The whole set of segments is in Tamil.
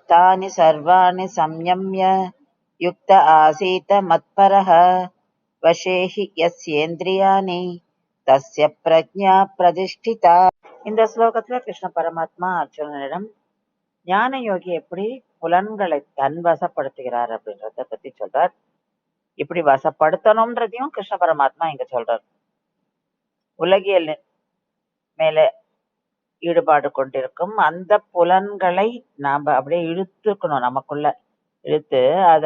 तानि सर्वाणि संयम्य युक्त आसीत मत्परः वशे हि यस्येन्द्रियाणि तस्य प्रज्ञा प्रतिष्ठिता. இந்த ஸ்லோகத்துல கிருஷ்ண பரமாத்மா அர்ஜுனனிடம் ஞான யோகி எப்படி புலன்களை தன்வசப்படுத்துகிறார் அப்படின்றத பத்தி சொல்றார். இப்படி வசப்படுத்தணும்ன்றதையும் கிருஷ்ண பரமாத்மா இங்க சொல்றார். உலகியல் மேல ஈடுபாடு கொண்டிருக்கும் அந்த புலன்களை நாம அப்படியே இழுத்துக்கணும், நமக்குள்ள இழுத்து அத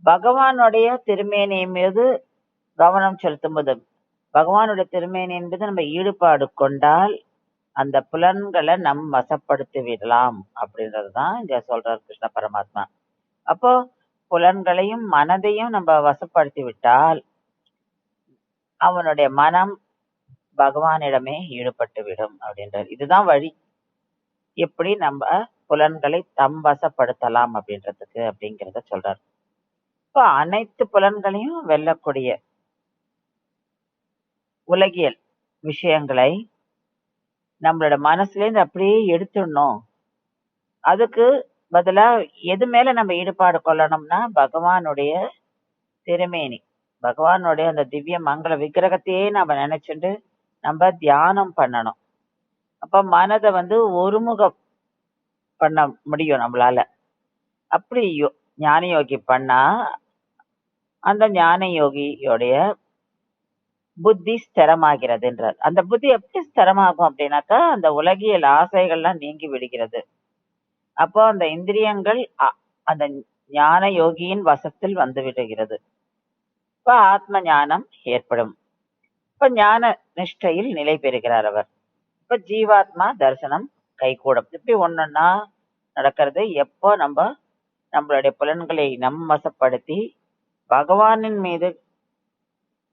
பகவானுடைய திருமேனி மீது கவனம் செலுத்தும் போது, பகவானுடைய திருமேனி என்பது நம்ம ஈடுபாடு கொண்டால் அந்த புலன்களை நம் வசப்படுத்தி விடலாம் அப்படின்றதுதான் இங்க சொல்றார் கிருஷ்ண பரமாத்மா. அப்போ புலன்களையும் மனதையும் நம்ம வசப்படுத்தி விட்டால் அவனுடைய மனம் பகவானிடமே ஈடுபட்டு விடும் அப்படின்றார். இதுதான் வழி, எப்படி நம்ம புலன்களை தம் வசப்படுத்தலாம் அப்படின்றதுக்கு அப்படிங்கிறத சொல்றார். இப்போ அனைத்து புலன்களையும் வெல்லக்கூடிய உலகியல் விஷயங்களை நம்மளோட மனசுல இருந்து அப்படியே எடுத்துடணும். அதுக்கு பதிலா எது மேல நம்ம ஈடுபாடு கொள்ளணும்னா பகவானுடைய திருமேனி, பகவானுடைய அந்த திவ்ய மங்கள விக்கிரகத்தையே நம்ம நினைச்சுட்டு நம்ம தியானம் பண்ணணும். அப்ப மனதை ஒருமுகம் பண்ண முடியும் நம்மளால. அப்படி ஞான யோகி பண்ணா அந்த ஞான யோகியோடைய புத்தி ஸ்திரமாகிறதுன்றார். அந்த புத்தி எப்படி ஸ்திரமாகும் அப்படின்னாக்கா அந்த உலகியல் ஆசைகள்லாம் நீங்கி விடுகிறது. அப்போ அந்த இந்திரியங்கள் அந்த ஞான யோகியின் வசத்தில் வந்து விடுகிறது. இப்ப ஆத்ம ஞானம் ஏற்படும். இப்ப ஞான நிஷ்டையில் நிலை பெறுகிறார் அவர். இப்ப ஜீவாத்மா தரிசனம் கைகூடும். இப்படி ஒண்ணுன்னா நடக்கிறது எப்போ நம்மளுடைய புலன்களை வசப்படுத்தி பகவானின் மீது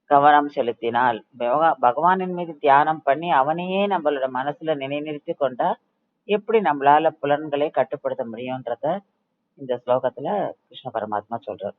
கவனம் செலுத்தினால், பகவானின் மீது தியானம் பண்ணி அவனையே நம்மளோட மனசுல நிலைநிறுத்தி கொண்டா எப்படி நம்மளால புலன்களை கட்டுப்படுத்த முடியும்ன்றத இந்த ஸ்லோகத்துல கிருஷ்ண பரமாத்மா சொல்றார்.